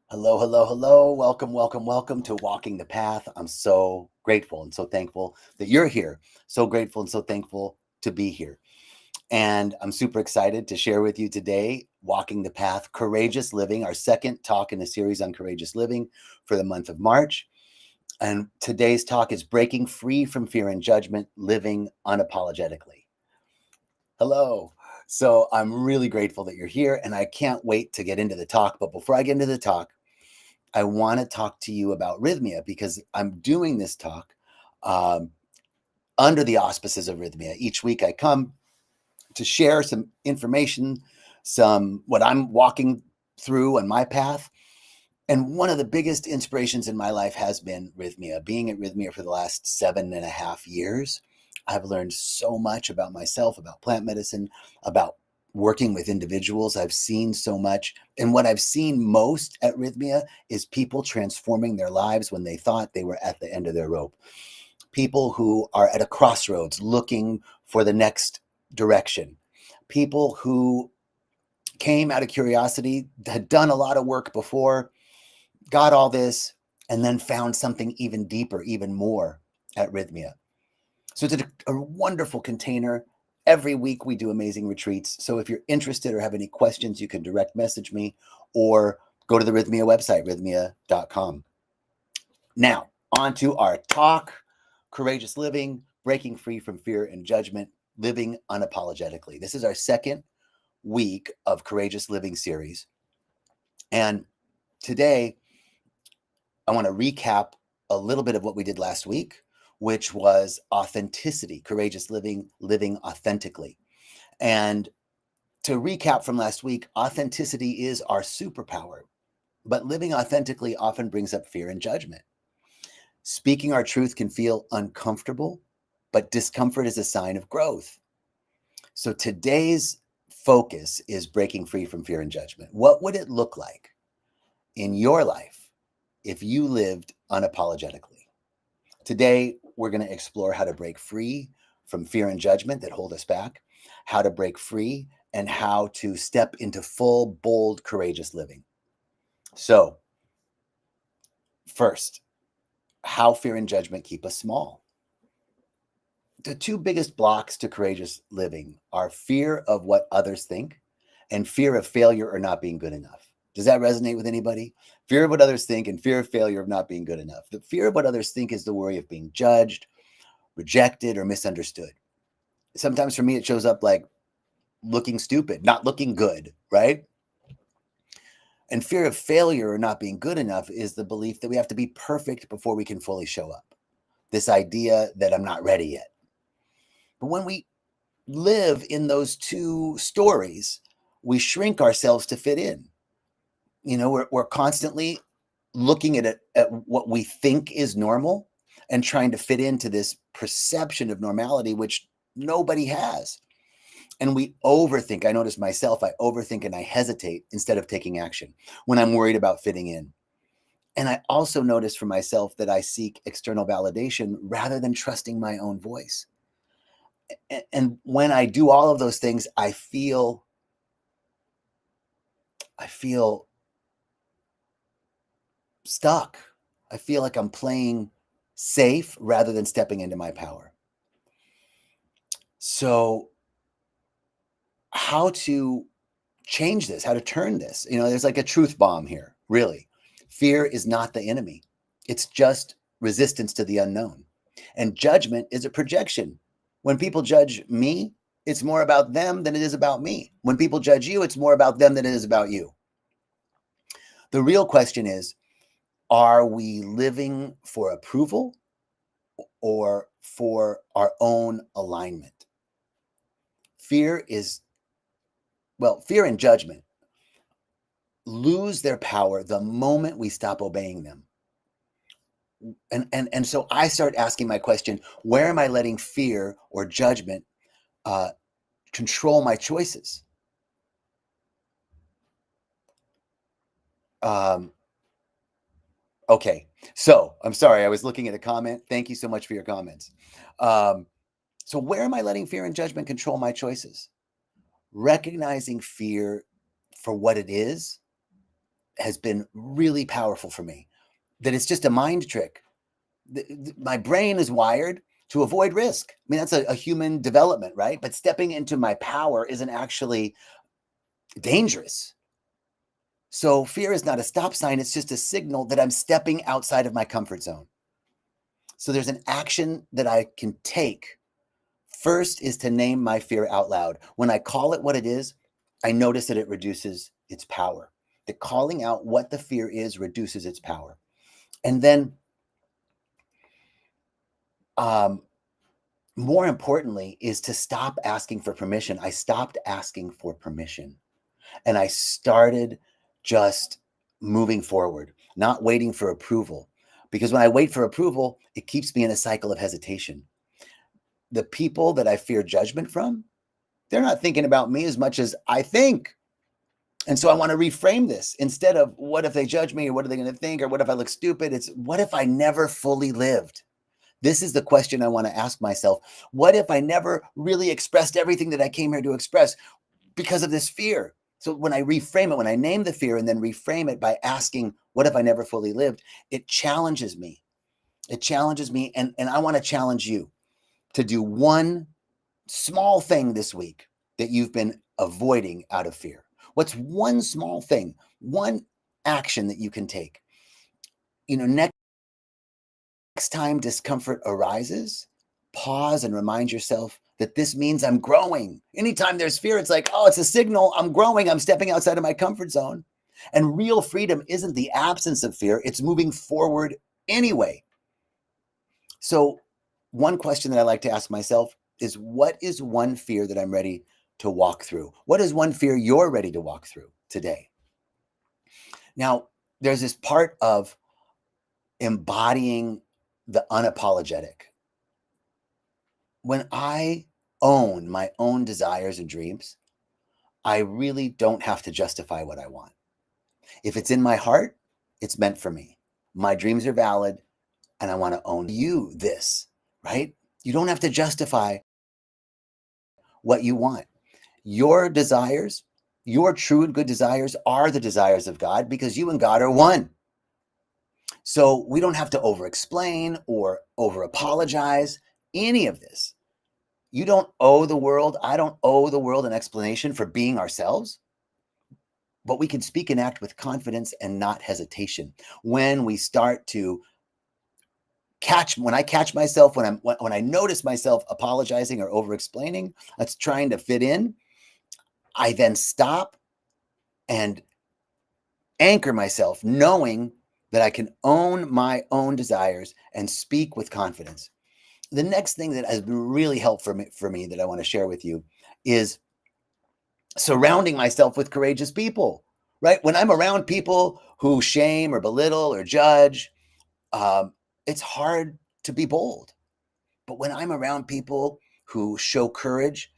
Hello, hello, hello. Welcome, welcome, welcome to Walking the Path. I'm so grateful and so thankful that you're here. So grateful and so thankful to be here. And I'm super excited to share with you today Walking the Path, Courageous Living, our second talk in the series on courageous living for the month of March. And today's talk is Breaking Free from Fear and Judgment, Living Unapologetically. Hello. So I'm really grateful that you're here and I can't wait to get into the talk. But before I get into the talk, I want to talk to you about rythmia because I'm doing this talk um, under the auspices of rythmia. Each week I come to share some information, some what I'm walking through on my path. And one of the biggest inspirations in my life has been rythmia. Being at rythmia for the last 7.5 years, I've learned so much about myself, about plant medicine, about working with individuals. I've seen so much. And what I've seen most at rythmia is people transforming their lives when they thought they were at the end of their rope. People who are at a crossroads looking for the next direction. People who came out of curiosity, had done a lot of work before, got all this, and then found something even deeper, even more at rythmia. So it's a wonderful container. Every week we do amazing retreats. So if you're interested or have any questions, you can direct message me or go to the Rythmia website, rythmia.com. Now, on to our talk, Courageous Living, Breaking Free from Fear and Judgment, Living Unapologetically. This is our second week of Courageous Living series. And today, I want to recap a little bit of what we did last week, which was authenticity, courageous living, living authentically. And to recap from last week, authenticity is our superpower, but living authentically often brings up fear and judgment. Speaking our truth can feel uncomfortable, but discomfort is a sign of growth. So today's focus is breaking free from fear and judgment. What would it look like in your life if you lived unapologetically? Today, we're going to explore how to break free from fear and judgment that hold us back, how to break free, and how to step into full, bold, courageous living. So, first, how fear and judgment keep us small. The two biggest blocks to courageous living are fear of what others think and fear of failure or not being good enough. Does that resonate with anybody? Fear of what others think and fear of failure of not being good enough. The fear of what others think is the worry of being judged, rejected, or misunderstood. Sometimes for me, it shows up like looking stupid, not looking good, right? And fear of failure or not being good enough is the belief that we have to be perfect before we can fully show up. This idea that I'm not ready yet. But when we live in those two stories, we shrink ourselves to fit in. You know, we're constantly looking at what we think is normal and trying to fit into this perception of normality, which nobody has. And we overthink. I notice myself, I overthink and I hesitate instead of taking action when I'm worried about fitting in. And I also notice for myself that I seek external validation rather than trusting my own voice. And when I do all of those things, I feel stuck. I feel like I'm playing safe rather than stepping into my power. So, how to change this, how to turn this? You know, there's like a truth bomb here, really. Fear is not the enemy, it's just resistance to the unknown. And judgment is a projection. When people judge me, it's more about them than it is about me. When people judge you, it's more about them than it is about you. The real question is, are we living for approval or for our own alignment? Fear and judgment lose their power the moment we stop obeying them. And so I start asking my question, where am I letting fear or judgment control my choices? Okay, so I'm sorry, I was looking at a comment. Thank you so much for your comments. So where am I letting fear and judgment control my choices? Recognizing fear for what it is has been really powerful for me, that it's just a mind trick. My brain is wired to avoid risk. I mean, that's a human development, right? But stepping into my power isn't actually dangerous. So fear is not a stop sign. It's just a signal that I'm stepping outside of my comfort zone. So there's an action that I can take. First is to name my fear out loud. When I call it what it is, I notice that it reduces its power. That calling out what the fear is reduces its power. And then, more importantly, is to stop asking for permission. I stopped asking for permission and I started just moving forward, not waiting for approval. Because when I wait for approval, it keeps me in a cycle of hesitation. The people that I fear judgment from, they're not thinking about me as much as I think. And so I want to reframe this. Instead of what if they judge me, or what are they going to think, or what if I look stupid? It's what if I never fully lived? This is the question I want to ask myself. What if I never really expressed everything that I came here to express because of this fear? So when I reframe it, when I name the fear and then reframe it by asking, what if I never fully lived? It challenges me. It challenges me. And I want to challenge you to do one small thing this week that you've been avoiding out of fear. What's one small thing, one action that you can take? Next time discomfort arises, pause and remind yourself that this means I'm growing. Anytime there's fear, it's like, oh, it's a signal. I'm growing. I'm stepping outside of my comfort zone. And real freedom isn't the absence of fear. It's moving forward anyway. So one question that I like to ask myself is, what is one fear that I'm ready to walk through? What is one fear you're ready to walk through today? Now, there's this part of embodying the unapologetic. When I own my own desires and dreams, I really don't have to justify what I want. If it's in my heart, it's meant for me. My dreams are valid, and I want to own this, right? You don't have to justify what you want. Your desires, your true and good desires, are the desires of God, because you and God are one. So we don't have to over-explain or over-apologize any of this. You don't owe the world, I don't owe the world an explanation for being ourselves, but we can speak and act with confidence and not hesitation. When we start to when I catch myself, when I notice myself apologizing or over-explaining, that's trying to fit in, I then stop and anchor myself, knowing that I can own my own desires and speak with confidence. The next thing that has been really helpful for me that I want to share with you is surrounding myself with courageous people, right? When I'm around people who shame or belittle or judge, it's hard to be bold. But when I'm around people who show courage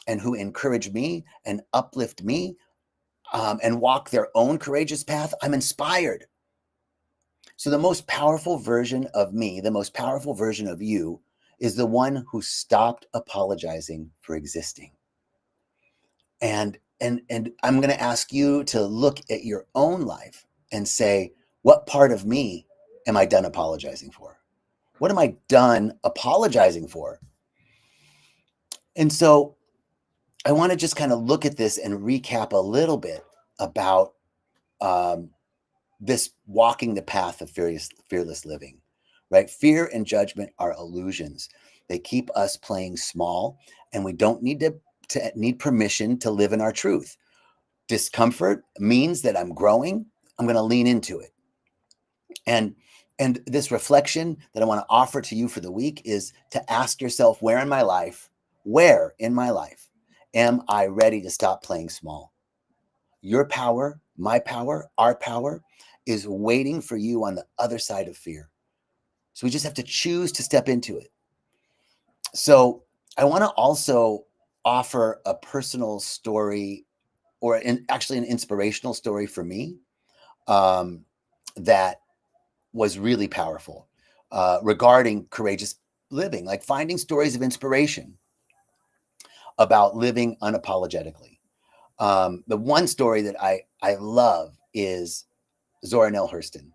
and who encourage me and uplift me, and walk their own courageous path, I'm inspired. So the most powerful version of me, the most powerful version of you, is the one who stopped apologizing for existing. And I'm going to ask you to look at your own life and say, what part of me am I done apologizing for? What am I done apologizing for? And so I want to just kind of look at this and recap a little bit about this walking the path of fearless living, right? Fear and judgment are illusions. They keep us playing small, and we don't need to need permission to live in our truth. Discomfort means that I'm growing. I'm going to lean into it. And this reflection that I want to offer to you for the week is to ask yourself, where in my life am I ready to stop playing small? Your power, my power, our power is waiting for you on the other side of fear. So we just have to choose to step into it. So I want to also offer a personal story, or actually an inspirational story for me, that was really powerful regarding courageous living, like finding stories of inspiration about living unapologetically. The one story that I love is Zora Neale Hurston.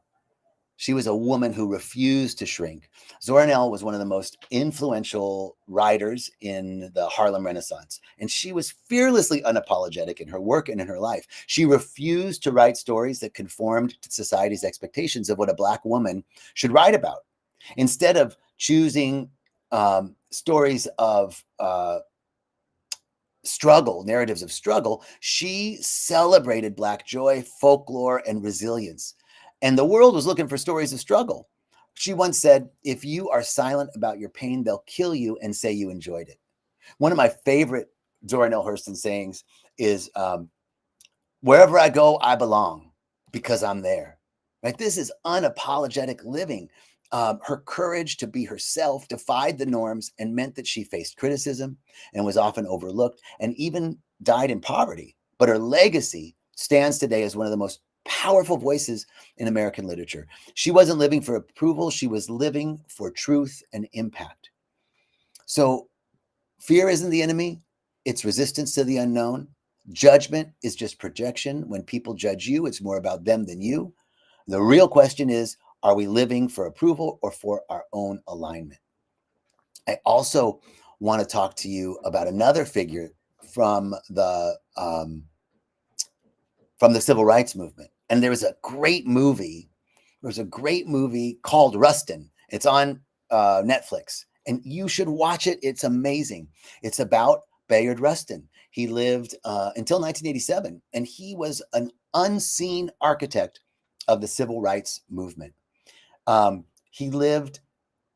She was a woman who refused to shrink. Zora Neale was one of the most influential writers in the Harlem Renaissance, and she was fearlessly unapologetic in her work and in her life. She refused to write stories that conformed to society's expectations of what a Black woman should write about. Instead of choosing stories of struggle, narratives of struggle, she celebrated Black joy, folklore, and resilience. And the world was looking for stories of struggle. She once said, if you are silent about your pain, they'll kill you and say you enjoyed it. One of my favorite Zora Neale Hurston sayings is, wherever I go, I belong because I'm there. Right? This is unapologetic living. Her courage to be herself defied the norms and meant that she faced criticism and was often overlooked and even died in poverty. But her legacy stands today as one of the most powerful voices in American literature. She wasn't living for approval, she was living for truth and impact. So, fear isn't the enemy, it's resistance to the unknown. Judgment is just projection. When people judge you, it's more about them than you. The real question is, are we living for approval or for our own alignment? I also want to talk to you about another figure from the civil rights movement. And there was a great movie. There's a great movie called Rustin. It's on Netflix, and you should watch it. It's amazing. It's about Bayard Rustin. He lived until 1987, and he was an unseen architect of the civil rights movement. He lived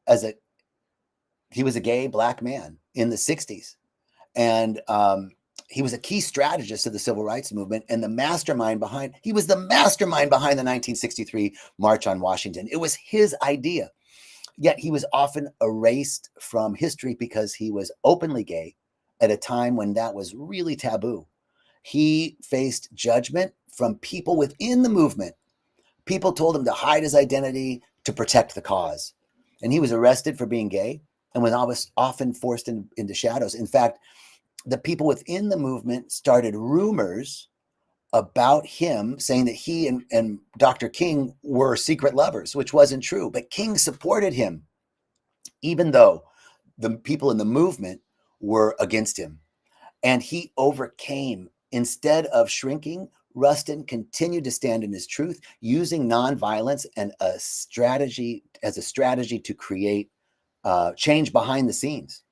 as he was a gay Black man in the 60s, and he was a key strategist of the civil rights movement and he was the mastermind behind the 1963 March on Washington. It was his idea. Yet he was often erased from history because he was openly gay at a time when that was really taboo. He faced judgment from people within the movement. People told him to hide his identity to protect the cause. And he was arrested for being gay and was often forced into shadows. In fact, the people within the movement started rumors about him saying that he and Dr. King were secret lovers, which wasn't true. But King supported him, even though the people in the movement were against him. And he overcame. Instead of shrinking, Rustin continued to stand in his truth, using nonviolence and a strategy to create change behind the scenes.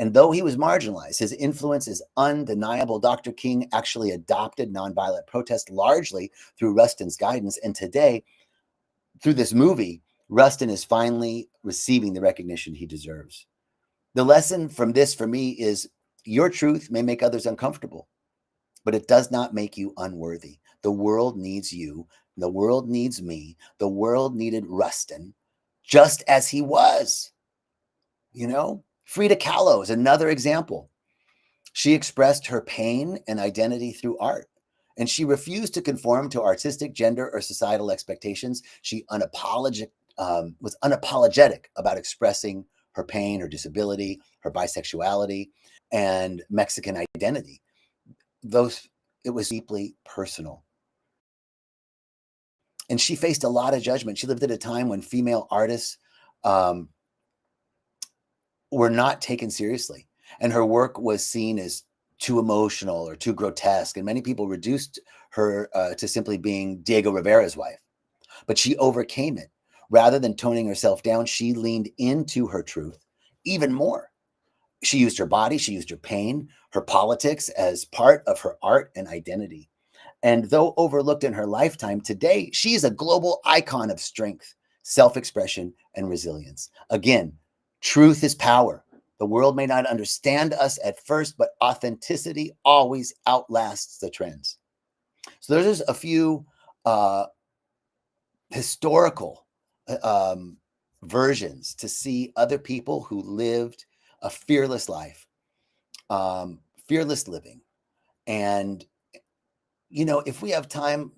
And though he was marginalized, his influence is undeniable. Dr. King actually adopted nonviolent protest largely through Rustin's guidance. And today, through this movie, Rustin is finally receiving the recognition he deserves. The lesson from this for me is your truth may make others uncomfortable, but it does not make you unworthy. The world needs you. The world needs me. The world needed Rustin just as he was. Frida Kahlo is another example. She expressed her pain and identity through art, and she refused to conform to artistic, gender, or societal expectations. She was unapologetic about expressing her pain, her disability, her bisexuality, and Mexican identity. It was deeply personal. And she faced a lot of judgment. She lived at a time when female artists were not taken seriously, and her work was seen as too emotional or too grotesque, and many people reduced her to simply being Diego Rivera's wife. But she overcame it. Rather than toning herself down, she leaned into her truth even more. She used her body, she used her pain, her politics as part of her art and identity. And though overlooked in her lifetime, today she is a global icon of strength, self-expression, and resilience. Again, truth is power. The world may not understand us at first, but authenticity always outlasts the trends. So there's just a few historical versions to see other people who lived a fearless life, fearless living. And, if we have time,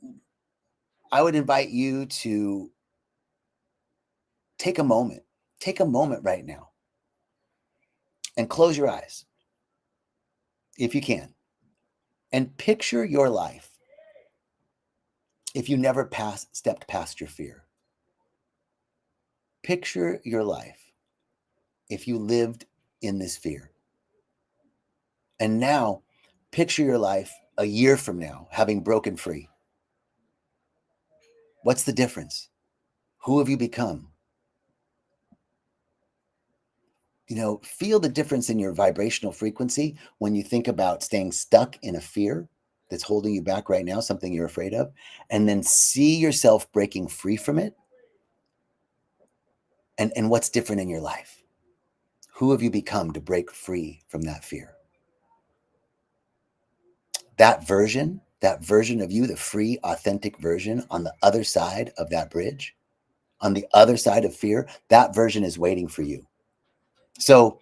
I would invite you to take a moment right now and close your eyes if you can, and picture your life if you never stepped past your fear? Picture your life if you lived in this fear. And now, picture your life a year from now, having broken free. What's the difference? Who have you become? Feel the difference in your vibrational frequency when you think about staying stuck in a fear that's holding you back right now, something you're afraid of, and then see yourself breaking free from it. And what's different in your life? Who have you become to break free from that fear? That version of you, the free, authentic version on the other side of that bridge, on the other side of fear, that version is waiting for you. So,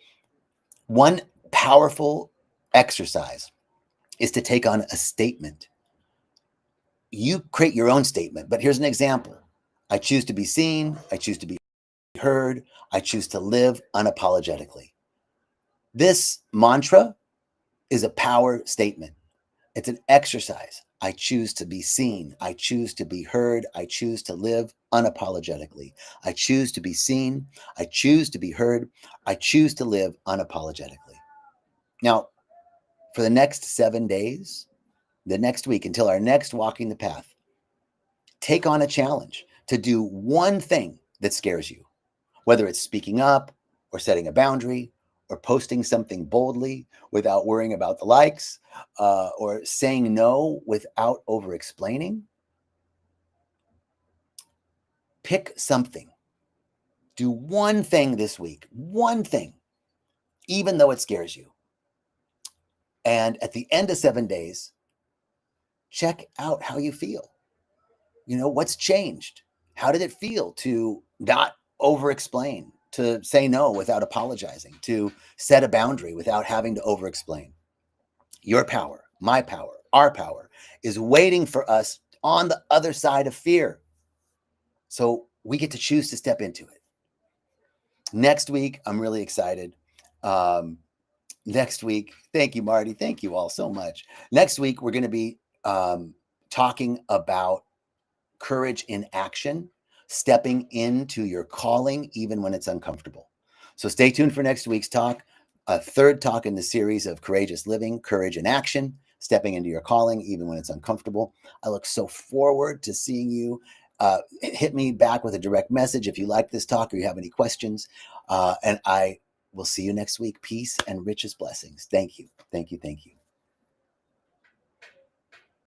one powerful exercise is to take on a statement. You create your own statement, but here's an example. I choose to be seen. I choose to be heard. I choose to live unapologetically. This mantra is a power statement. It's an exercise. I choose to be seen. I choose to be heard. I choose to live unapologetically. I choose to be seen. I choose to be heard. I choose to live unapologetically. Now, for the next 7 days, the next week, until our next Walking the Path, take on a challenge to do one thing that scares you, whether it's speaking up or setting a boundary or posting something boldly without worrying about the likes, or saying no without over explaining. Pick something. Do one thing this week, one thing, even though it scares you. And at the end of 7 days, check out how you feel. What's changed? How did it feel to not over explain, to say no without apologizing, to set a boundary without having to over explain? Your power, my power, our power is waiting for us on the other side of fear. So we get to choose to step into it. Next week, I'm really excited. Next week, thank you, Marty. Thank you all so much. Next week, we're going to be talking about courage in action, stepping into your calling, even when it's uncomfortable. So stay tuned for next week's talk, a third talk in the series of courageous living, courage in action, stepping into your calling, even when it's uncomfortable. I look so forward to seeing you. Hit me back with a direct message if you like this talk or you have any questions. And I will see you next week. Peace and richest blessings. Thank you. Thank you. Thank you.